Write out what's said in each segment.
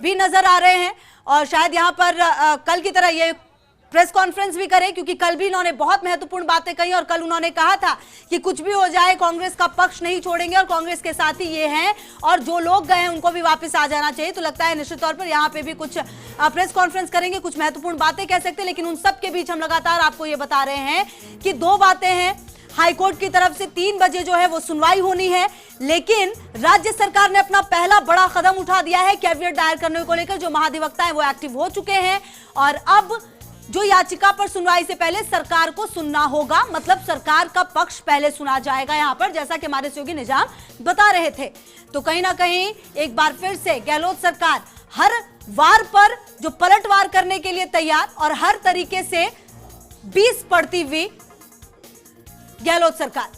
भी नजर आ रहे हैं और शायद यहां पर कल की तरह ये प्रेस कॉन्फ्रेंस भी करें, क्योंकि कल भी इन्होंने बहुत महत्वपूर्ण बातें कही और कल उन्होंने कहा था कि कुछ भी हो जाए कांग्रेस का पक्ष नहीं छोड़ेंगे और कांग्रेस के साथ ही ये हैं और जो लोग गए हैं उनको भी वापस आ जाना चाहिए। तो लगता है निश्चित तौर पर यहाँ पे भी कुछ प्रेस कॉन्फ्रेंस करेंगे, कुछ महत्वपूर्ण बातें कह सकते हैं। लेकिन उन सब के बीच हम लगातार आपको ये बता रहे हैं कि दो बातें हैं। हाईकोर्ट की तरफ से 3 बजे जो है वो सुनवाई होनी है, लेकिन राज्य सरकार ने अपना पहला बड़ा कदम उठा दिया है कैविएट दायर करने को लेकर। जो महाधिवक्ता है वो एक्टिव हो चुके हैं और अब जो याचिका पर सुनवाई से पहले सरकार को सुनना होगा, मतलब सरकार का पक्ष पहले सुना जाएगा यहां पर, जैसा कि हमारे सहयोगी निजाम बता रहे थे। तो कहीं ना कहीं एक बार फिर से गहलोत सरकार हर वार पर जो पलटवार करने के लिए तैयार और हर तरीके से 20 पड़ती हुई गहलोत सरकार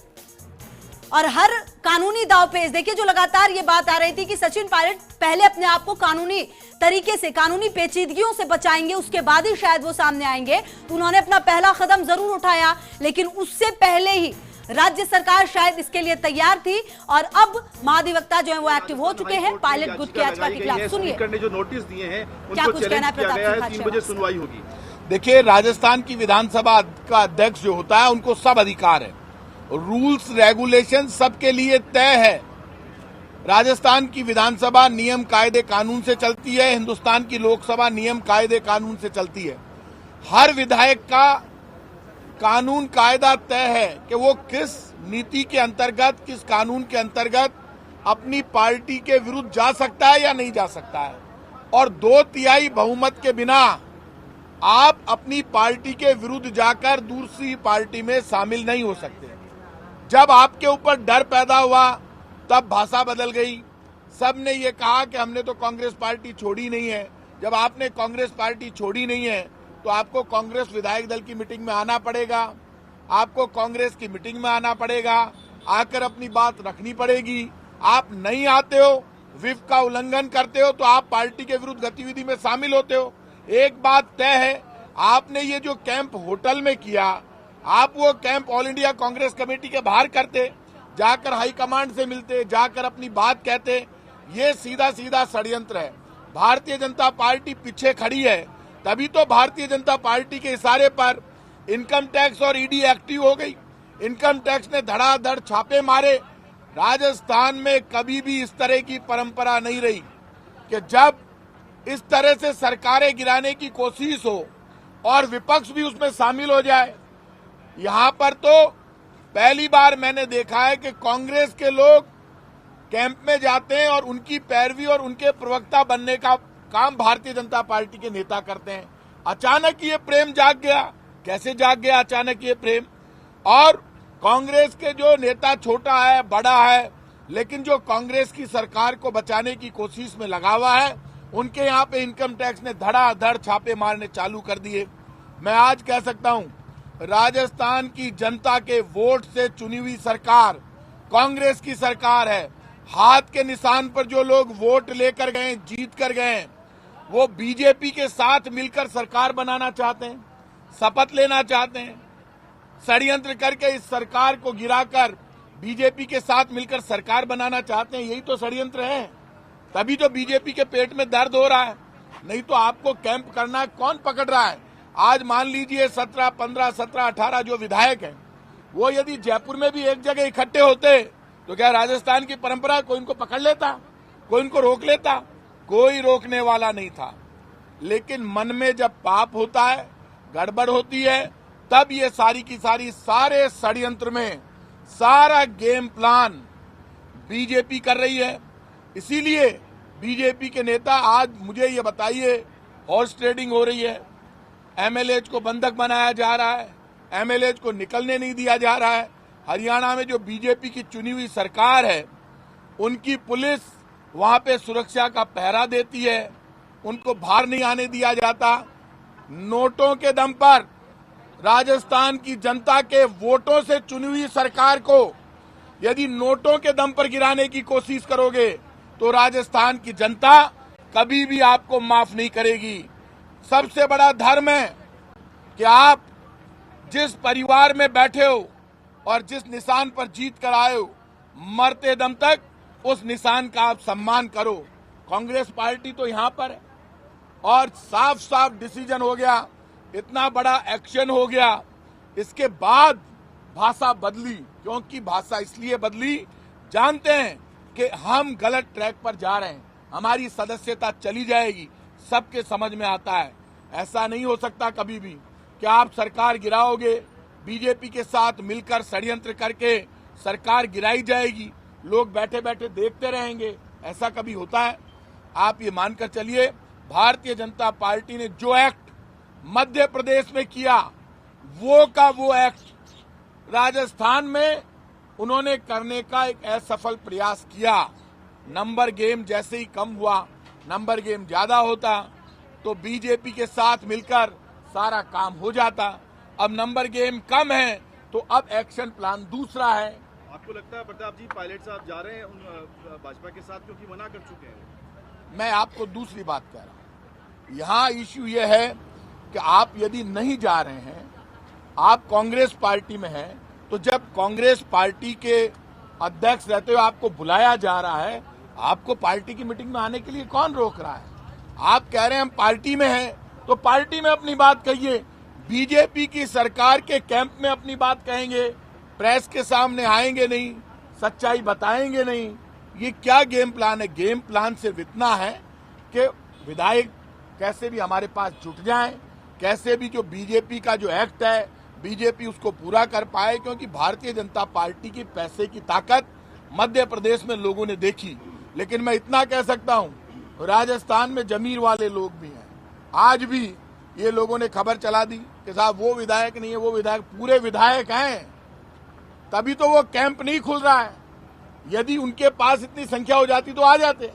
और हर कानूनी दांवपेच। देखिए, जो लगातार ये बात आ रही थी कि सचिन पायलट पहले अपने आप को कानूनी तरीके से, कानूनी पेचीदगियों से बचाएंगे, उसके बाद ही शायद वो सामने आएंगे। तो उन्होंने अपना पहला कदम जरूर उठाया, लेकिन उससे पहले ही राज्य सरकार शायद इसके लिए तैयार थी और अब महाधिवक्ता जो है वो एक्टिव हो चुके हैं पायलट गुट की याचिका के खिलाफ। सुनिए जो नोटिस दिए हैं क्या कुछ कहना है प्रताप सिंह। 3 बजे सुनवाई होगी। देखिए, राजस्थान की विधानसभा का अध्यक्ष जो होता है उनको सब अधिकार है, रूल्स रेगुलेशन सबके लिए तय है। राजस्थान की विधानसभा नियम कायदे कानून से चलती है, हिंदुस्तान की लोकसभा नियम कायदे कानून से चलती है। हर विधायक का कानून कायदा तय है कि वो किस नीति के अंतर्गत, किस कानून के अंतर्गत अपनी पार्टी के विरुद्ध जा सकता है या नहीं जा सकता है। और 2/3 बहुमत के बिना आप अपनी पार्टी के विरुद्ध जाकर दूसरी पार्टी में शामिल नहीं हो सकते। जब आपके ऊपर डर पैदा हुआ तब भाषा बदल गई। सब ने ये कहा कि हमने तो कांग्रेस पार्टी छोड़ी नहीं है। जब आपने कांग्रेस पार्टी छोड़ी नहीं है तो आपको कांग्रेस विधायक दल की मीटिंग में आना पड़ेगा, आपको कांग्रेस की मीटिंग में आना पड़ेगा, आकर अपनी बात रखनी पड़ेगी। आप नहीं आते हो, व्हिप का उल्लंघन करते हो, तो आप पार्टी के विरुद्ध गतिविधि में शामिल होते हो। एक बात तय है, आपने ये जो कैंप होटल में किया, आप वो camp all India Congress committee के बाहर करते, जाकर हाईकमांड से मिलते, जाकर अपनी बात कहते। ये सीधा सीधा षड्यंत्र है। भारतीय जनता पार्टी पीछे खड़ी है, तभी तो भारतीय जनता पार्टी के इशारे पर इनकम टैक्स और ईडी एक्टिव हो गई। इनकम टैक्स ने धड़ाधड़ छापे मारे। राजस्थान में कभी भी इस तरह की परंपरा नहीं रही कि जब इस तरह से सरकारें गिराने की कोशिश हो और विपक्ष भी उसमें शामिल हो जाए। यहाँ पर तो पहली बार मैंने देखा है कि कांग्रेस के लोग कैंप में जाते हैं और उनकी पैरवी और उनके प्रवक्ता बनने का काम भारतीय जनता पार्टी के नेता करते हैं। अचानक ये प्रेम जाग गया। कैसे जाग गया अचानक ये प्रेम? और कांग्रेस के जो नेता छोटा है बड़ा है, लेकिन जो कांग्रेस की सरकार को बचाने की कोशिश में लगा हुआ है, उनके यहाँ पे इनकम टैक्स ने धड़ाधड़ छापे मारने चालू कर दिए। मैं आज कह सकता हूँ, राजस्थान की जनता के वोट से चुनी हुई सरकार कांग्रेस की सरकार है। हाथ के निशान पर जो लोग वोट लेकर गए, जीत कर गए, वो बीजेपी के साथ मिलकर सरकार बनाना चाहते हैं, शपथ लेना चाहते हैं। षड्यंत्र करके इस सरकार को गिराकर बीजेपी के साथ मिलकर सरकार बनाना चाहते हैं। यही तो षड्यंत्र है। तभी तो बीजेपी के पेट में दर्द हो रहा है। नहीं तो आपको कैंप करना कौन पकड़ रहा है? आज मान लीजिए 17, 15, 17, 18 जो विधायक हैं, वो यदि जयपुर में भी एक जगह इकट्ठे होते तो क्या राजस्थान की परंपरा कोई इनको पकड़ लेता, कोई इनको रोक लेता? कोई रोकने वाला नहीं था। लेकिन मन में जब पाप होता है, गड़बड़ होती है, तब ये सारी की सारी सारे षड्यंत्र में सारा गेम प्लान बीजेपी कर रही है। इसीलिए बीजेपी के नेता आज मुझे ये बताइए, हॉर्स ट्रेडिंग हो रही है, एमएलएज को बंधक बनाया जा रहा है, एमएलएज को निकलने नहीं दिया जा रहा है। हरियाणा में जो बीजेपी की चुनी हुई सरकार है, उनकी पुलिस वहां पे सुरक्षा का पहरा देती है, उनको बाहर नहीं आने दिया जाता। नोटों के दम पर राजस्थान की जनता के वोटों से चुनी हुई सरकार को यदि नोटों के दम पर गिराने की कोशिश करोगे तो राजस्थान की जनता कभी भी आपको माफ नहीं करेगी। सबसे बड़ा धर्म है कि आप जिस परिवार में बैठे हो और जिस निशान पर जीत कर आए हो, मरते दम तक उस निशान का आप सम्मान करो। कांग्रेस पार्टी तो यहां पर है और साफ साफ डिसीजन हो गया, इतना बड़ा एक्शन हो गया। इसके बाद भाषा बदली, क्योंकि भाषा इसलिए बदली, जानते हैं कि हम गलत ट्रैक पर जा रहे हैं, हमारी सदस्यता चली जाएगी। सबके समझ में आता है ऐसा नहीं हो सकता कभी भी कि आप सरकार गिराओगे, बीजेपी के साथ मिलकर षड्यंत्र करके सरकार गिराई जाएगी, लोग बैठे बैठे देखते रहेंगे, ऐसा कभी होता है? आप ये मानकर चलिए, भारतीय जनता पार्टी ने जो एक्ट मध्य प्रदेश में किया वो का वो एक्ट राजस्थान में उन्होंने करने का एक असफल प्रयास किया। नंबर गेम जैसे ही कम हुआ, नंबर गेम ज्यादा होता तो बीजेपी के साथ मिलकर सारा काम हो जाता। अब नंबर गेम कम है तो अब एक्शन प्लान दूसरा है। आपको लगता है प्रताप जी पायलट साहब जा रहे हैं उन भाजपा के साथ, क्योंकि मना कर चुके हैं? मैं आपको दूसरी बात कह रहा हूं, यहाँ इश्यू ये है कि आप यदि नहीं जा रहे हैं, आप कांग्रेस पार्टी में हैं, तो जब कांग्रेस पार्टी के अध्यक्ष रहते हुए आपको बुलाया जा रहा है, आपको पार्टी की मीटिंग में आने के लिए कौन रोक रहा है? आप कह रहे हैं हम पार्टी में हैं, तो पार्टी में अपनी बात कहिए, बीजेपी की सरकार के कैंप में अपनी बात कहेंगे, प्रेस के सामने आएंगे नहीं, सच्चाई बताएंगे नहीं। ये क्या गेम प्लान है? गेम प्लान सिर्फ इतना है कि विधायक कैसे भी हमारे पास जुट जाएं, कैसे भी जो बीजेपी का जो एक्ट है बीजेपी उसको पूरा कर पाए, क्योंकि भारतीय जनता पार्टी की पैसे की ताकत मध्य प्रदेश में लोगों ने देखी। लेकिन मैं इतना कह सकता हूं, राजस्थान में जमीर वाले लोग भी हैं। आज भी ये लोगों ने खबर चला दी कि साहब वो विधायक नहीं है, वो विधायक, पूरे विधायक हैं, तभी तो वो कैंप नहीं खुल रहा है। यदि उनके पास इतनी संख्या हो जाती तो आ जाते,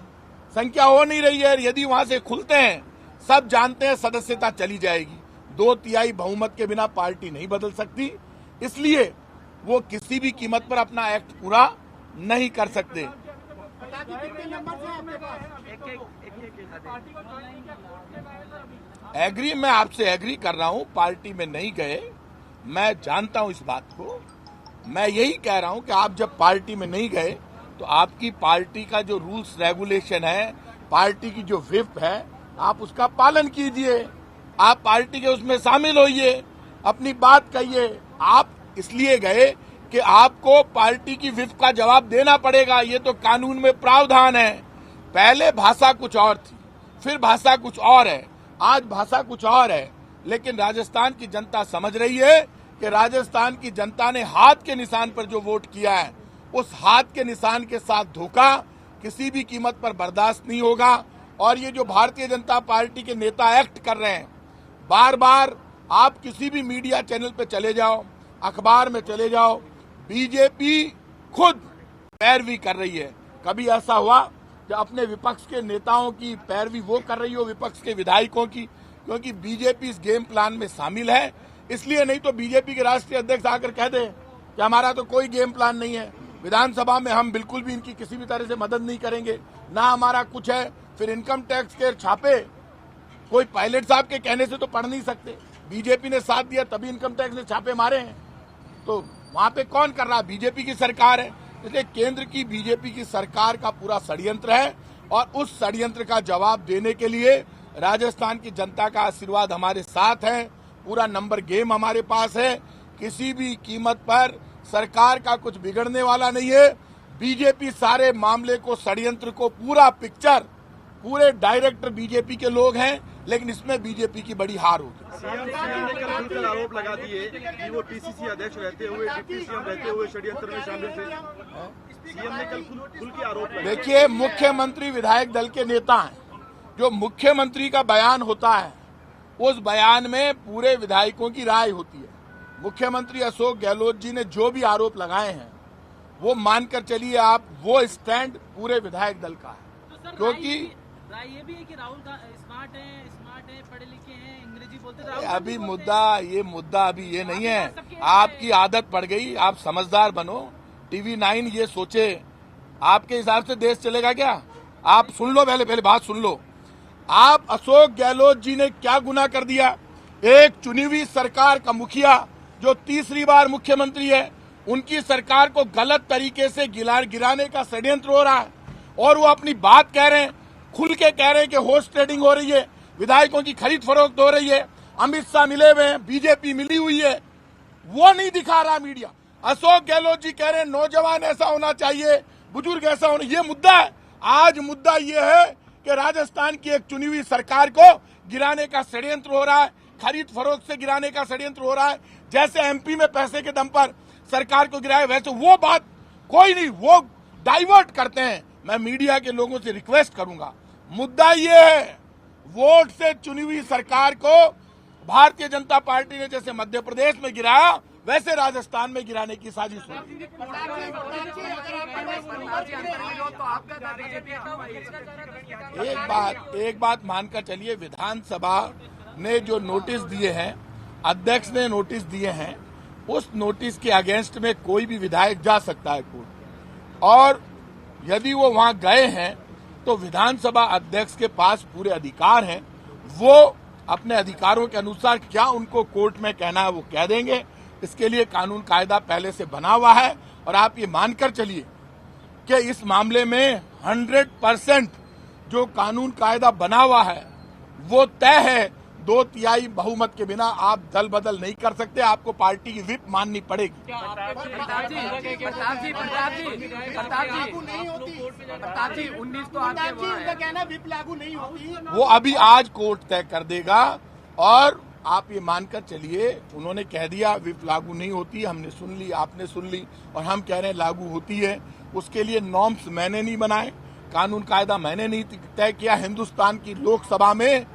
संख्या हो नहीं रही है। यदि वहां से खुलते हैं, सब जानते हैं सदस्यता चली जाएगी। 2/3 बहुमत के बिना पार्टी नहीं बदल सकती, इसलिए वो किसी भी कीमत पर अपना एक्ट पूरा नहीं कर सकते। एग्री, मैं आपसे एग्री कर रहा हूं, पार्टी में नहीं गए, मैं जानता हूं इस बात को। मैं यही कह रहा हूं कि आप जब पार्टी में नहीं गए तो आपकी पार्टी का जो रूल्स रेगुलेशन है, पार्टी की जो व्हिप है, आप उसका पालन कीजिए, आप पार्टी के उसमें शामिल होइए, अपनी बात कहिए। आप इसलिए गए कि आपको पार्टी की व्हिप का जवाब देना पड़ेगा, ये तो कानून में प्रावधान है। पहले भाषा कुछ और थी, फिर भाषा कुछ और है, आज भाषा कुछ और है। लेकिन राजस्थान की जनता समझ रही है कि राजस्थान की जनता ने हाथ के निशान पर जो वोट किया है, उस हाथ के निशान के साथ धोखा किसी भी कीमत पर बर्दाश्त नहीं होगा। और ये जो भारतीय जनता पार्टी के नेता एक्ट कर रहे हैं, बार बार आप किसी भी मीडिया चैनल पे चले जाओ, अखबार में चले जाओ, बीजेपी खुद पैरवी कर रही है। कभी ऐसा हुआ कि अपने विपक्ष के नेताओं की पैरवी वो कर रही हो, विपक्ष के विधायकों की? क्योंकि बीजेपी इस गेम प्लान में शामिल है, इसलिए। नहीं तो बीजेपी के राष्ट्रीय अध्यक्ष आकर कह दे कि हमारा तो कोई गेम प्लान नहीं है, विधानसभा में हम बिल्कुल भी इनकी किसी भी तरह से मदद नहीं करेंगे, ना हमारा कुछ है। फिर इनकम टैक्स के छापे कोई पायलट साहब के कहने से तो पढ़ नहीं सकते, बीजेपी ने साथ दिया तभी इनकम टैक्स ने छापे मारे हैं। तो वहां पे कौन कर रहा? बीजेपी की सरकार है। इसलिए केंद्र की बीजेपी की सरकार का पूरा षड्यंत्र है, और उस षड्यंत्र का जवाब देने के लिए राजस्थान की जनता का आशीर्वाद हमारे साथ है, पूरा नंबर गेम हमारे पास है। किसी भी कीमत पर सरकार का कुछ बिगड़ने वाला नहीं है। बीजेपी सारे मामले को, षड्यंत्र को, पूरा पिक्चर, पूरे डायरेक्टर बीजेपी के लोग हैं, लेकिन इसमें बीजेपी की बड़ी हार होगी। सीएम ने कल खुलकर आरोप लगा दिए कि वो पीसीसी अध्यक्ष रहते हुए, डिप्टी सीएम रहते हुए षड्यंत्र में शामिल थे। सीएम ने कल खुल के आरोप लगाया। देखिए, मुख्यमंत्री विधायक दल के नेता हैं, जो मुख्यमंत्री का बयान होता है उस बयान में पूरे विधायकों की राय होती है। मुख्यमंत्री अशोक गहलोत जी ने जो भी आरोप लगाए हैं वो मानकर चलिए आप, वो स्टैंड पूरे विधायक दल का है। क्योंकि राय ये भी है कि राहुल स्मार्ट है, पढ़े लिखे हैं, अंग्रेजी बोलते थे। अभी मुद्दा अभी ये नहीं है, आपकी आदत पड़ गई, आप समझदार बनो। टीवी 9 ये सोचे आपके हिसाब से देश चलेगा क्या? आप सुन लो, पहले बात सुन लो। आप, अशोक गहलोत जी ने क्या गुनाह कर दिया? एक चुनी हुई सरकार का मुखिया जो तीसरी बार मुख्यमंत्री है, उनकी सरकार को गलत तरीके से गिराने का षड्यंत्र हो रहा है, और वो अपनी बात कह रहे हैं। खुल के कह रहे हैं कि हॉर्स ट्रेडिंग हो रही है, विधायकों की खरीद फरोख्त हो रही है, अमित शाह मिले हुए हैं, बीजेपी मिली हुई है, वो नहीं दिखा रहा मीडिया। अशोक गहलोत जी कह रहे हैं नौजवान ऐसा होना चाहिए, बुजुर्ग ऐसा होना, ये मुद्दा है। आज मुद्दा ये है कि राजस्थान की एक चुनी हुई सरकार को गिराने का षड्यंत्र हो रहा है, खरीद फरोख्त से गिराने का षड्यंत्र हो रहा है। जैसे एमपी में पैसे के दम पर सरकार को गिराया, वैसे वो बात कोई नहीं, वो डाइवर्ट करते हैं। मैं मीडिया के लोगों से रिक्वेस्ट करूंगा, मुद्दा ये है वोट से चुनी हुई सरकार को भारतीय जनता पार्टी ने जैसे मध्य प्रदेश में गिराया, वैसे राजस्थान में गिराने की साजिश हो रही है। एक बात मानकर चलिए, विधानसभा ने जो नोटिस दिए हैं, अध्यक्ष ने नोटिस दिए हैं, उस नोटिस के अगेंस्ट में कोई भी विधायक जा सकता है कोर्ट, और यदि वो वहां गए हैं तो विधानसभा अध्यक्ष के पास पूरे अधिकार हैं। वो अपने अधिकारों के अनुसार क्या उनको कोर्ट में कहना है वो कह देंगे। इसके लिए कानून कायदा पहले से बना हुआ है, और आप ये मानकर चलिए कि इस मामले में 100% जो कानून कायदा बना हुआ है वो तय है। 2/3 बहुमत के बिना आप दल बदल नहीं कर सकते, आपको पार्टी की व्हिप माननी पड़ेगी। उनका कहना व्हिप लागू नहीं होती, वो अभी आज कोर्ट तय कर देगा, और आप ये मानकर चलिए उन्होंने कह दिया व्हिप लागू नहीं होती, हमने सुन ली, आपने सुन ली, और हम कह रहे हैं लागू होती है। उसके लिए नॉर्म्स मैंने नहीं बनाए, कानून कायदा मैंने नहीं तय किया। हिंदुस्तान की लोकसभा में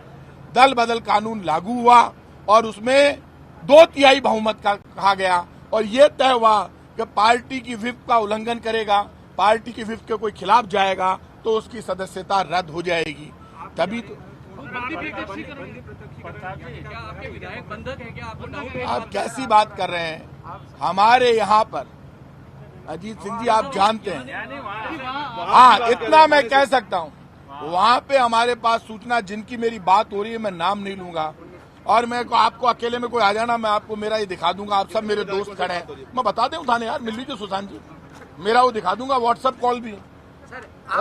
दल बदल कानून लागू हुआ और उसमें 2/3 बहुमत का कहा गया, और ये तय हुआ कि पार्टी की व्हिप का उल्लंघन करेगा, पार्टी की व्हिप के कोई खिलाफ जाएगा तो उसकी सदस्यता रद्द हो जाएगी। तभी तो आप कैसी बात कर रहे हैं? हमारे यहाँ पर अजीत सिंह जी आप जानते हैं, हाँ इतना मैं कह सकता हूँ, वहाँ पे हमारे पास सूचना जिनकी मेरी बात हो रही है, मैं नाम नहीं लूंगा, और मैं आपको अकेले में कोई आ जाना, मैं आपको मेरा ये दिखा दूंगा। आप सब मेरे दोस्त खड़े हैं, मैं बता दें उठाने यार, मिल लीजिए सुशांत जी, मेरा वो दिखा दूंगा, व्हाट्सएप कॉल भी।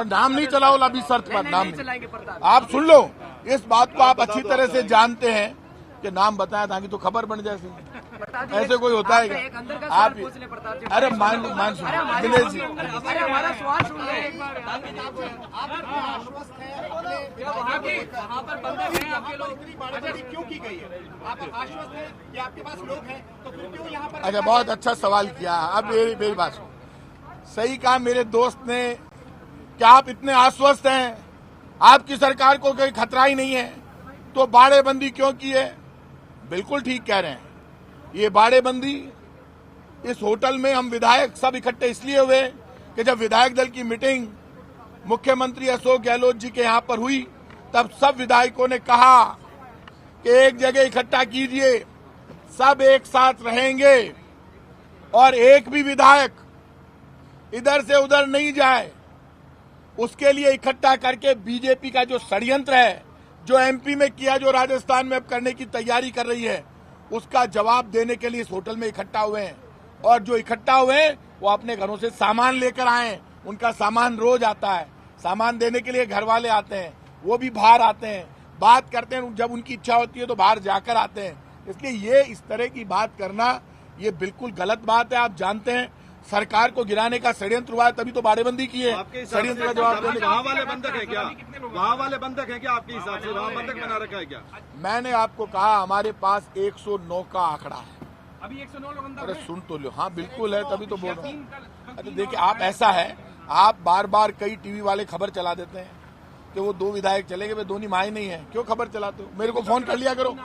नाम नहीं चलाओ अभी शर्त पर, नाम नहीं। आप सुन लो, इस बात को आप अच्छी तरह से जानते हैं कि नाम बताया ताकि तो खबर बन जाए। ऐसे कोई होता है क्या? आप अरे मान दिनेश जी, हमारा सवाल सुन रहे हैं। क्यों की गई है? आप आश्वस्त हैं कि आपके पास लोग हैं, तो फिर क्यों यहाँ पर? अच्छा, बहुत अच्छा सवाल किया। अब मेरी बात सुनो, सही कहा मेरे दोस्त ने, क्या आप इतने आश्वस्त हैं, आपकी सरकार को कोई खतरा ही नहीं है, तो बाड़ेबंदी क्यों की है? बिल्कुल ठीक कह रहे हैं। ये बाड़ेबंदी इस होटल में हम विधायक सब इकट्ठे इसलिए हुए कि जब विधायक दल की मीटिंग मुख्यमंत्री अशोक गहलोत जी के यहाँ पर हुई, तब सब विधायकों ने कहा कि एक जगह इकट्ठा कीजिए, सब एक साथ रहेंगे और एक भी विधायक इधर से उधर नहीं जाए। उसके लिए इकट्ठा करके बीजेपी का जो षड्यंत्र है, जो एमपी में किया, जो राजस्थान में अब करने की तैयारी कर रही है, उसका जवाब देने के लिए इस होटल में इकट्ठा हुए हैं। और जो इकट्ठा हुए हैं वो अपने घरों से सामान लेकर आए हैं, उनका सामान रोज आता है, सामान देने के लिए घर वाले आते हैं, वो भी बाहर आते हैं, बात करते हैं, जब उनकी इच्छा होती है तो बाहर जाकर आते हैं। इसलिए ये इस तरह की बात करना ये बिल्कुल गलत बात है। आप जानते हैं सरकार को गिराने का षड्यंत्र हुआ है, तभी तो बाड़ेबंदी की है। षड्यंत्र का जवाब देने का वहाँ वाले बंधक है क्या? वहाँ वाले बंधक है क्या आपके हिसाब से? वहाँ बंधक बना रखा है क्या? मैंने आपको कहा हमारे पास 109 का आंकड़ा है। अभी 109 लोग अंदर अरे सुन तो लो, हाँ बिल्कुल है, तभी तो बोल रहा हूँ। अरे देखिए, आप ऐसा है, आप बार बार कई टीवी वाले खबर चला देते हैं कि वो 2 विधायक चले गए, वे दोनों माए नहीं है। क्यों खबर चलाते हो? मेरे को फोन कर लिया करो,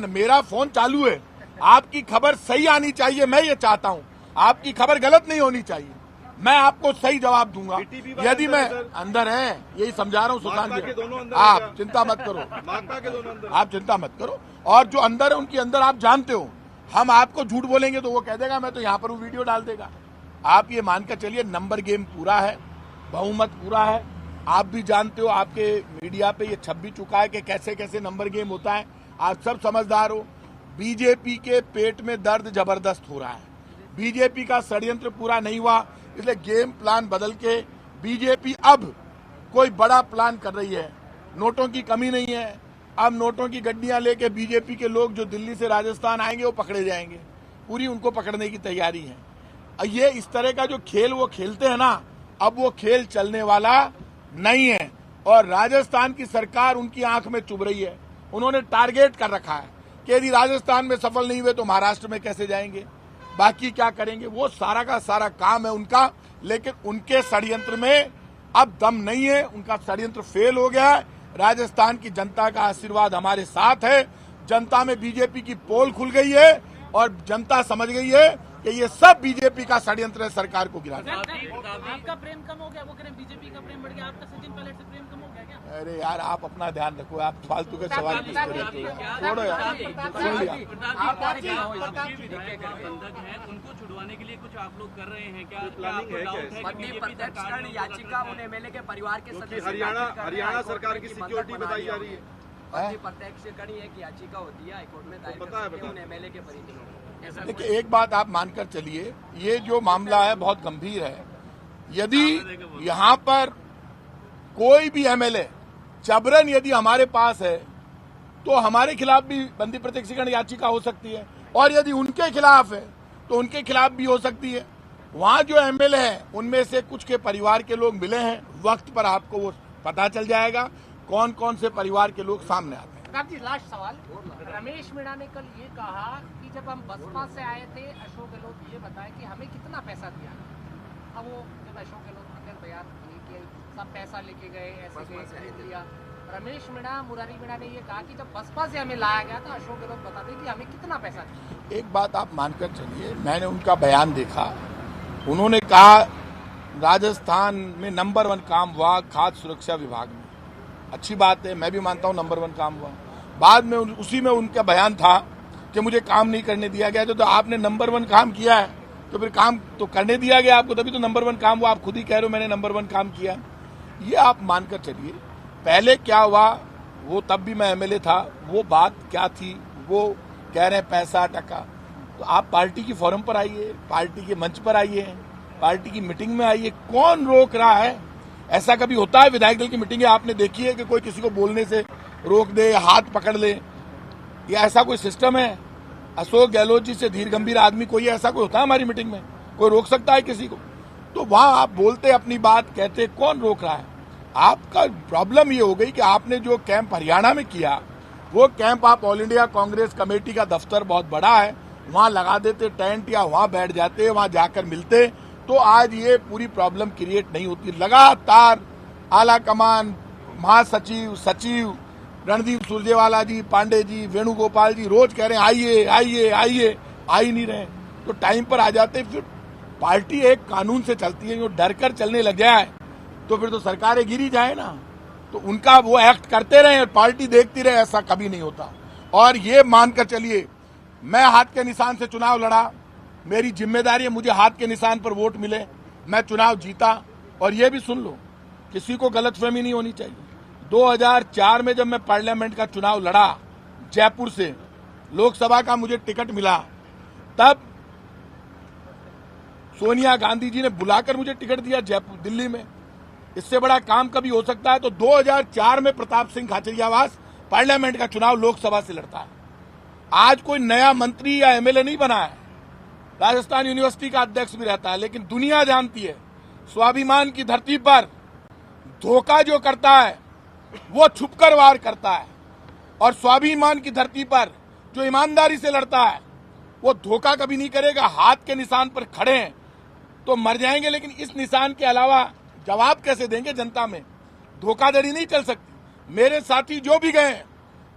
मेरा फोन चालू है। आपकी खबर सही आनी चाहिए, मैं ये चाहता हूँ, आपकी खबर गलत नहीं होनी चाहिए। मैं आपको सही जवाब दूंगा। यदि मैं अंदर है, यही समझा रहा हूँ सुशांत जी, आप चिंता मत करो, आप चिंता मत करो। और जो अंदर है उनके अंदर आप जानते हो, हम आपको झूठ बोलेंगे तो वो कह देगा मैं तो यहाँ पर हूँ, वीडियो डाल देगा। आप ये मानकर चलिए नंबर गेम पूरा है, बहुमत पूरा है। आप भी जानते हो, आपके मीडिया पे ये छप भी चुका है कि कैसे कैसे नंबर गेम होता है। आप सब समझदार हो। बीजेपी के पेट में दर्द जबरदस्त हो रहा है, बीजेपी का षड्यंत्र पूरा नहीं हुआ, इसलिए गेम प्लान बदल के बीजेपी अब कोई बड़ा प्लान कर रही है। नोटों की कमी नहीं है। अब नोटों की गड्डियां लेके बीजेपी के लोग जो दिल्ली से राजस्थान आएंगे वो पकड़े जाएंगे। पूरी उनको पकड़ने की तैयारी है। ये इस तरह का जो खेल वो खेलते हैं ना, अब वो खेल चलने वाला नहीं है। और राजस्थान की सरकार उनकी आंख में चुभ रही है। उन्होंने टारगेट कर रखा है कि यदि राजस्थान में सफल नहीं हुए तो महाराष्ट्र में कैसे जाएंगे, बाकी क्या करेंगे। वो सारा का सारा काम है उनका, लेकिन उनके षड्यंत्र में अब दम नहीं है। उनका षड्यंत्र फेल हो गया है। राजस्थान की जनता का आशीर्वाद हमारे साथ है। जनता में बीजेपी की पोल खुल गई है और जनता समझ गई है कि ये सब बीजेपी का षड्यंत्र है सरकार को गिराने। आपका प्रेम कम हो गया, वो कह रहे हैं बीजेपी का प्रेम बढ़ गया, आपका सचिन पायलट से प्रेम कम हो गया क्या? अरे यार, आप अपना ध्यान रखो। आप फालतू के सवाल पूछते रहते हो। छोड़ो यार, सुन लिया। बंधक हैं, उनको छुड़वाने के लिए कुछ आप लोग कर रहे हैं क्या? प्लानिंग है क्या? पत्नी प्रत्यक्षीकरण याचिका उन एमएलए के परिवार के क्योंकि हरियाणा सरकार की सिक्योरिटी बताई जा रही है। पत्नी प्रत्यक्षीकरण एक याचिका होती है हाईकोर्ट में दायर कर सकते हैं उन एमएलए के परिजनों। देखिए, एक बात आप मानकर चलिए, ये जो मामला है बहुत गंभीर है। यदि यहाँ पर कोई भी एमएलए जबरन यदि हमारे पास है तो हमारे खिलाफ भी बंदी प्रत्यक्षीकरण याचिका हो सकती है, और यदि उनके खिलाफ है तो उनके खिलाफ भी हो सकती है। वहाँ जो एमएलए हैं उनमें से कुछ के परिवार के लोग मिले हैं। वक्त पर आपको वो पता चल जाएगा कौन कौन से परिवार के लोग सामने आते हैं। प्रताप जी, लास्ट सवाल। रमेश मीणा ने कल ये कहा कि जब हम बसपा से आए थे, अशोक गहलोत ये बताया कि हमें कितना पैसा दिया। अब वो जब अशोक गहलोत ने कल बयान दिए कि सब पैसा लेके गए, ऐसे गए, खरीद लिया। रमेश मीणा, मुरारी मीणा ने ये कहा कि जब बसपा से हमें लाया गया था, अशोक गहलोत बताते कि हमें कितना पैसा दिया। एक बात आप मानकर चलिए, मैंने उनका बयान देखा। उन्होंने कहा राजस्थान में नंबर 1 काम हुआ खाद्य सुरक्षा विभाग में। अच्छी बात है, मैं भी मानता हूं नंबर 1 काम हुआ। बाद में उसी में उनका बयान था कि मुझे काम नहीं करने दिया गया। तो आपने नंबर 1 काम किया है तो फिर काम तो करने दिया गया आपको, तभी तो नंबर 1 काम हुआ। आप खुद ही कह रहे हो मैंने नंबर 1 काम किया। ये आप मानकर चलिए। पहले क्या हुआ, वो तब भी मैं एमएलए था, वो बात क्या थी, वो कह रहे हैं पैसा टका। तो आप पार्टी की फोरम पर आइए, पार्टी के मंच पर आइए, पार्टी की मीटिंग में आइए। कौन रोक रहा है? ऐसा कभी होता है विधायक दल की मीटिंग है आपने देखी है कि कोई किसी को बोलने से रोक दे, हाथ पकड़ ले? या ऐसा कोई सिस्टम है? अशोक गहलोत जी से धीर गंभीर आदमी कोई ऐसा कोई होता है हमारी मीटिंग में? कोई रोक सकता है किसी को? तो वहां आप बोलते अपनी बात कहते, कौन रोक रहा है? आपका प्रॉब्लम ये हो गई कि आपने जो कैंप हरियाणा में किया, वो कैंप आप ऑल इंडिया कांग्रेस कमेटी का दफ्तर बहुत बड़ा है, वहां लगा देते टेंट या वहां बैठ जाते, वहां जाकर मिलते, तो आज ये पूरी प्रॉब्लम क्रिएट नहीं होती। लगातार आला कमान, महासचिव, सचिव, रणदीप सुरजेवाला जी, पांडे जी, वेणुगोपाल जी रोज कह रहे हैं आइए आइए आइए, आ ही नहीं रहे। तो टाइम पर आ जाते। फिर पार्टी एक कानून से चलती है, जो डर कर चलने लग जाए तो फिर तो सरकारें गिरी जाए ना। तो उनका वो एक्ट करते रहे और पार्टी देखती रहे, ऐसा कभी नहीं होता। और ये मानकर चलिए, मैं हाथ के निशान से चुनाव लड़ा, मेरी जिम्मेदारी है मुझे हाथ के निशान पर वोट मिले, मैं चुनाव जीता। और ये भी सुन लो, किसी को गलतफहमी नहीं होनी चाहिए। 2004 में जब मैं पार्लियामेंट का चुनाव लड़ा, जयपुर से लोकसभा का मुझे टिकट मिला, तब सोनिया गांधी जी ने बुलाकर मुझे टिकट दिया जयपुर, दिल्ली में। इससे बड़ा काम कभी हो सकता है? तो 2004 में प्रताप सिंह खाचरियावास पार्लियामेंट का चुनाव लोकसभा से लड़ता है। आज कोई नया मंत्री या एमएलए नहीं बना है, राजस्थान यूनिवर्सिटी का अध्यक्ष भी रहता है, लेकिन दुनिया जानती है स्वाभिमान की धरती पर धोखा जो करता है वो छुपकर वार करता है, और स्वाभिमान की धरती पर जो ईमानदारी से लड़ता है वो धोखा कभी नहीं करेगा। हाथ के निशान पर खड़े हैं तो मर जाएंगे, लेकिन इस निशान के अलावा जवाब कैसे देंगे जनता में? धोखाधड़ी नहीं चल सकती। मेरे साथी जो भी गए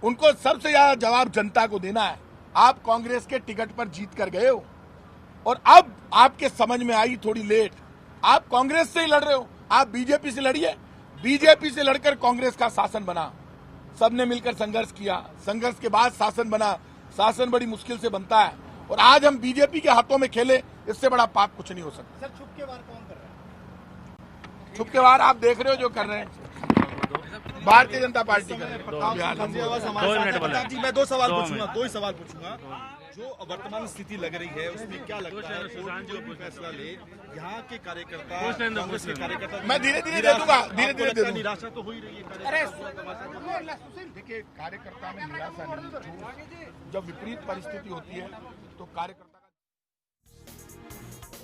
उनको सबसे ज्यादा जवाब जनता को देना है। आप कांग्रेस के टिकट पर जीत कर गए हो और अब आपके समझ में आई थोड़ी लेट। आप कांग्रेस से ही लड़ रहे हो, आप बीजेपी से लड़िए। बीजेपी से लड़कर कांग्रेस का शासन बना, सबने मिलकर संघर्ष किया, संघर्ष के बाद शासन बना। शासन बड़ी मुश्किल से बनता है, और आज हम बीजेपी के हाथों में खेले, इससे बड़ा पाप कुछ नहीं हो सकता। सर, छुप के वार कौन कर रहा है? छुप के वार आप देख रहे हो जो कर रहे हैं। भारतीय जनता पार्टी का प्रताप जी, मैं दो सवाल पूछूंगा, दो ही सवाल पूछूंगा। जो वर्तमान स्थिति लग रही है उसमें क्या लगता है कोर्ट जो भी फैसला ले, यहाँ के कार्यकर्ता, कांग्रेस के कार्यकर्ता, मैं धीरे-धीरे दे दूंगा, धीरे-धीरे दे दूंगा। निराशा तो हो ही रही है। देखिए, कार्यकर्ता में निराशा नहीं, जब विपरीत परिस्थिति होती है तो कार्यकर्ता।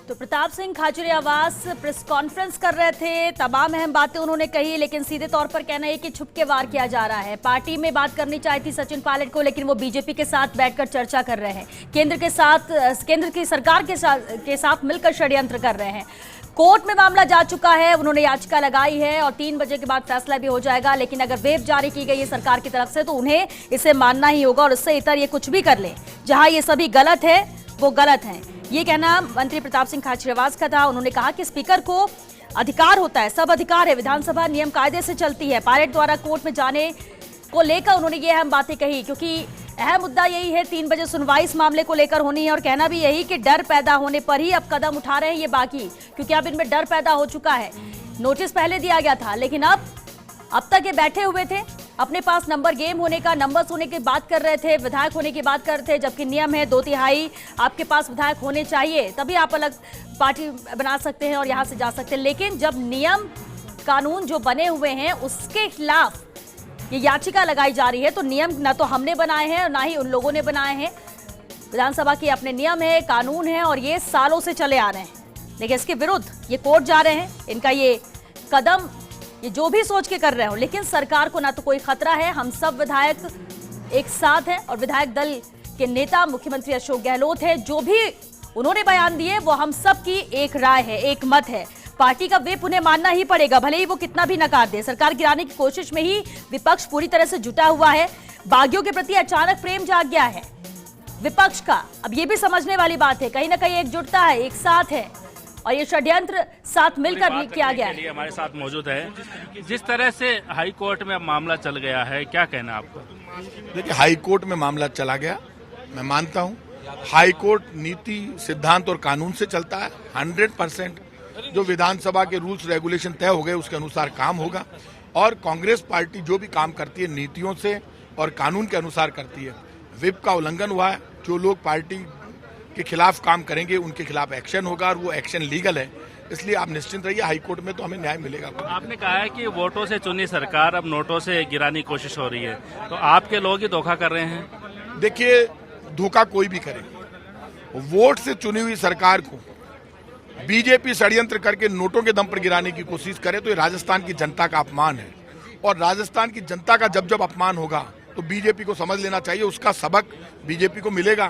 तो प्रताप सिंह खाचरियावास प्रेस कॉन्फ्रेंस कर रहे थे, तमाम अहम बातें उन्होंने कही, लेकिन सीधे तौर पर कहना है कि छुप के वार किया जा रहा है। पार्टी में बात करनी चाहिए थी सचिन पायलट को, लेकिन वो बीजेपी के साथ बैठकर चर्चा कर रहे हैं, केंद्र की सरकार के साथ मिलकर षड्यंत्र कर रहे हैं। कोर्ट में मामला जा चुका है, उन्होंने याचिका लगाई है और 3 बजे के बाद फैसला भी हो जाएगा। लेकिन अगर व्हिप जारी की गई है सरकार की तरफ से तो उन्हें इसे मानना ही होगा और इससे इतर ये कुछ भी कर ले। जहां ये सभी गलत है वो गलत है, ये कहना मंत्री प्रताप सिंह खाचरियावास का था। उन्होंने कहा कि स्पीकर को अधिकार होता है, सब अधिकार है, विधानसभा नियम कायदे से चलती है। पायलट द्वारा कोर्ट में जाने को लेकर उन्होंने ये अहम बातें कही, क्योंकि अहम मुद्दा यही है 3 बजे सुनवाई इस मामले को लेकर होनी है। और कहना भी यही कि डर पैदा होने पर ही अब कदम उठा रहे हैं ये बाकी, क्योंकि अब इनमें डर पैदा हो चुका है। नोटिस पहले दिया गया था, लेकिन अब तक ये बैठे हुए थे, अपने पास नंबर गेम होने का, नंबर्स होने की बात कर रहे थे, विधायक होने की बात कर रहे थे, जबकि नियम है 2/3 आपके पास विधायक होने चाहिए, तभी आप अलग पार्टी बना सकते हैं और यहां से जा सकते हैं। लेकिन जब नियम कानून जो बने हुए हैं उसके खिलाफ ये याचिका लगाई जा रही है, तो नियम ना तो हमने बनाए हैं और ना ही उन लोगों ने बनाए हैं। विधानसभा के अपने नियम है, कानून है और ये सालों से चले आ रहे हैं। लेकिन इसके विरुद्ध ये कोर्ट जा रहे हैं। इनका ये कदम, ये जो भी सोच के कर रहे हो, लेकिन सरकार को ना तो कोई खतरा है। हम सब विधायक एक साथ हैं और विधायक दल के नेता मुख्यमंत्री अशोक गहलोत है, जो भी उन्होंने बयान दिए वो हम सब की एक राय है, एक मत है। पार्टी का व्हिप उन्हें मानना ही पड़ेगा, भले ही वो कितना भी नकार दे। सरकार गिराने की कोशिश में ही विपक्ष पूरी तरह से जुटा हुआ है। बागियों के प्रति अचानक प्रेम जाग गया है विपक्ष का। अब ये भी समझने वाली बात है, कहीं ना कहीं एकजुटता है, एक साथ है और ये षड्यंत्र साथ मिलकर किया गया है। हमारे साथ मौजूद है। जिस तरह से हाई कोर्ट में मामला चल गया है, क्या कहना आपको? देखिए, हाई कोर्ट में मामला चला गया, मैं मानता हूं हाई कोर्ट नीति, सिद्धांत और कानून से चलता है। 100% जो विधानसभा के रूल्स रेगुलेशन तय हो गए उसके अनुसार काम होगा और कांग्रेस पार्टी जो भी काम करती है नीतियों से और कानून के अनुसार करती है। व्हिप का उल्लंघन हुआ है, जो लोग पार्टी के खिलाफ काम करेंगे उनके खिलाफ एक्शन होगा और वो एक्शन लीगल है, इसलिए आप निश्चिंत रहिए, हाई कोर्ट में तो हमें न्याय मिलेगा। आपने कहा है कि वोटों से चुनी सरकार अब नोटों से गिराने की कोशिश हो रही है, तो आपके लोग ही धोखा कर रहे हैं? देखिए, धोखा कोई भी करे, वोट से चुनी हुई सरकार को बीजेपी षड्यंत्र करके नोटों के दम पर गिराने की कोशिश करे तो ये राजस्थान की जनता का अपमान है। और राजस्थान की जनता का जब जब अपमान होगा तो बीजेपी को समझ लेना चाहिए, उसका सबक बीजेपी को मिलेगा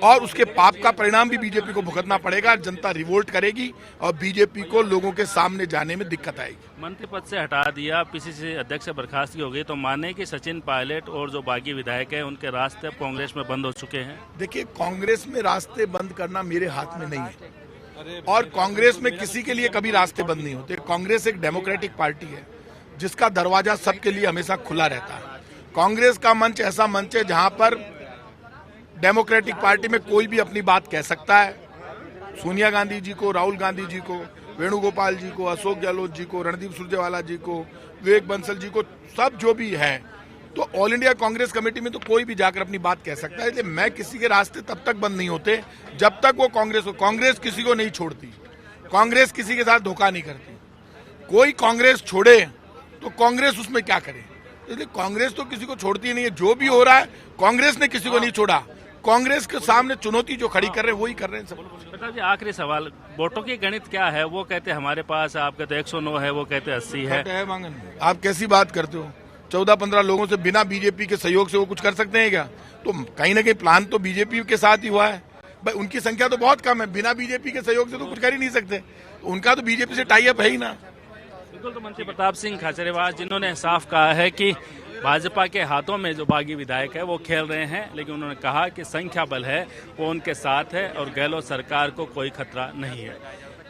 और उसके पाप का परिणाम भी बीजेपी को भुगतना पड़ेगा। जनता रिवोल्ट करेगी और बीजेपी को लोगों के सामने जाने में दिक्कत आएगी। मंत्री पद से हटा दिया, पीसीसी अध्यक्ष से बर्खास्तगी हो गई, तो माने कि सचिन पायलट और जो बागी विधायक है उनके रास्ते अब कांग्रेस में बंद हो चुके हैं? देखिए, कांग्रेस में रास्ते बंद करना मेरे हाथ में नहीं है और कांग्रेस में किसी के लिए कभी रास्ते बंद नहीं होते। कांग्रेस एक डेमोक्रेटिक पार्टी है जिसका दरवाजा सबके लिए हमेशा खुला रहता है। कांग्रेस का मंच ऐसा मंच है जहां पर डेमोक्रेटिक पार्टी में कोई भी अपनी बात कह सकता है। सोनिया गांधी जी को, राहुल गांधी जी को, वेणुगोपाल जी को, अशोक गहलोत जी को, रणदीप सुरजेवाला जी को, विवेक बंसल जी को, सब जो भी है, तो ऑल इंडिया कांग्रेस कमेटी में तो कोई भी जाकर अपनी बात कह सकता है। इसलिए मैं किसी के रास्ते तब तक बंद नहीं होते जब तक वो कांग्रेस हो। कांग्रेस किसी को नहीं छोड़ती, कांग्रेस किसी के साथ धोखा नहीं करती। कोई कांग्रेस छोड़े तो कांग्रेस उसमें क्या करे, इसलिए कांग्रेस तो किसी को छोड़ती नहीं है। जो भी हो रहा है कांग्रेस ने किसी को नहीं छोड़ा, कांग्रेस के सामने चुनौती जो खड़ी कर रहे हैं वही कर रहे हैं सब। प्रताप जी, आखिरी सवाल, वोटों की गणित क्या है? वो कहते हैं हमारे पास, आप कहते 109 है, वो कहते 80 है। आप कैसी बात करते हो? 14-15 लोगों से बिना बीजेपी के सहयोग से वो कुछ कर सकते हैं क्या? तो कहीं ना कहीं प्लान तो बीजेपी के साथ ही हुआ है। भाई, उनकी संख्या तो बहुत कम है, बिना बीजेपी के सहयोग से तो कुछ कर ही नहीं सकते। उनका तो बीजेपी से टाई अप है ही ना। बिल्कुल, तो मंत्री प्रताप सिंह खाचरियावास जिन्होंने साफ कहा है कि भाजपा के हाथों में जो बागी विधायक है वो खेल रहे हैं, लेकिन उन्होंने कहा कि संख्या बल है वो उनके साथ है और गहलोत सरकार को कोई खतरा नहीं है।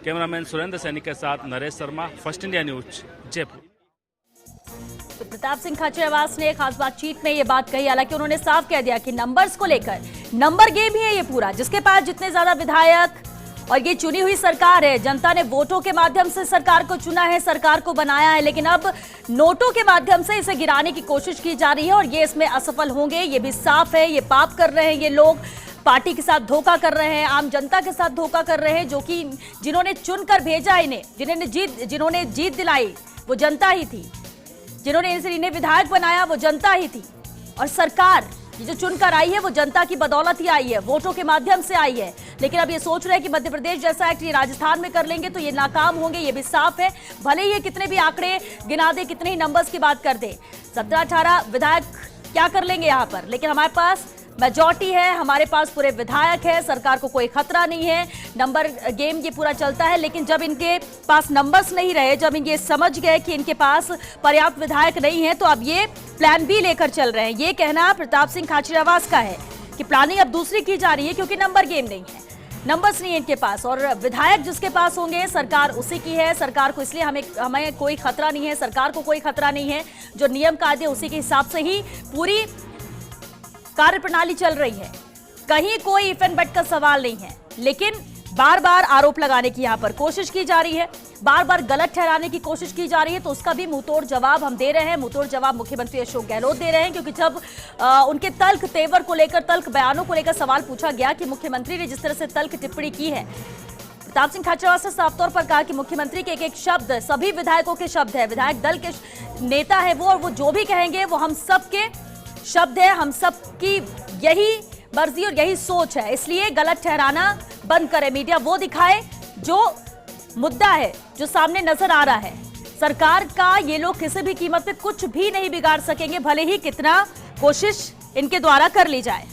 कैमरामैन सुरेंद्र सैनी के साथ Naresh Sharma, first India news, Jaipur. तो प्रताप सिंह खाचरियावास ने खास बातचीत में ये बात कही, हालांकि उन्होंने साफ कह दिया कि नंबर्स को लेकर नंबर गेम ही है ये पूरा, जिसके पास जितने ज्यादा विधायक और ये चुनी हुई सरकार है, जनता ने वोटों के माध्यम से सरकार को चुना है, सरकार को बनाया है, लेकिन अब नोटों के माध्यम से इसे गिराने की कोशिश की जा रही है और ये इसमें असफल होंगे, ये भी साफ है। ये पाप कर रहे हैं ये लोग, पार्टी के साथ धोखा कर रहे हैं, आम जनता के साथ धोखा कर रहे हैं, जो कि जिन्होंने चुनकर भेजा इन्हें, जिन्होंने जीत दिलाई वो जनता ही थी, जिन्होंने इन्हें विधायक बनाया वो जनता ही थी। और सरकार ये जो चुनकर आई है वो जनता की बदौलत ही आई है, वोटों के माध्यम से आई है। लेकिन अब ये सोच रहे हैं कि मध्य प्रदेश जैसा एक्ट ये राजस्थान में कर लेंगे तो ये नाकाम होंगे, ये भी साफ है। भले ही ये कितने भी आंकड़े गिना दे, कितने ही नंबर्स की बात कर दे, 17-18 विधायक क्या कर लेंगे यहाँ पर, लेकिन हमारे पास मेजॉरिटी है, हमारे पास पूरे विधायक है, सरकार को कोई खतरा नहीं है। नंबर गेम ये पूरा चलता है, लेकिन जब इनके पास नंबर्स नहीं रहे, जब ये समझ गए कि इनके पास पर्याप्त विधायक नहीं है, तो अब ये प्लान बी लेकर चल रहे हैं। ये कहना प्रताप सिंह खाचरियावास का है कि प्लानिंग अब दूसरी की जा रही है, क्योंकि नंबर गेम नहीं है, नंबर्स नहीं है इनके पास, और विधायक जिसके पास होंगे सरकार उसी की है। सरकार को इसलिए हमें कोई खतरा नहीं है, सरकार को कोई खतरा नहीं है। जो नियम कायदे उसी के हिसाब से ही पूरी कार्य प्रणाली चल रही है, कहीं कोई इफ एंड बट का सवाल नहीं है। लेकिन बार बार आरोप लगाने की यहाँ पर कोशिश की जा रही है, बार बार गलत ठहराने की कोशिश की जा रही है, तो उसका भी मुंहतोड़ जवाब हम दे रहे हैं। मुंहतोड़ जवाब मुख्यमंत्री अशोक गहलोत दे रहे हैं, क्योंकि जब उनके तल्ख तेवर को लेकर, तल्ख बयानों को लेकर सवाल पूछा गया कि मुख्यमंत्री ने जिस तरह से तल्ख टिप्पणी की है, प्रताप सिंह खाचरियावास ने साफ तौर पर कहा कि मुख्यमंत्री के एक शब्द सभी विधायकों के शब्द है, विधायक दल के नेता है वो, और वो जो भी कहेंगे वो हम सब के शब्द है, हम सब की यही मर्जी और यही सोच है। इसलिए गलत ठहराना बंद करे, मीडिया वो दिखाए जो मुद्दा है, जो सामने नजर आ रहा है। सरकार का ये लोग किसी भी कीमत पे कुछ भी नहीं बिगाड़ सकेंगे, भले ही कितना कोशिश इनके द्वारा कर ली जाए।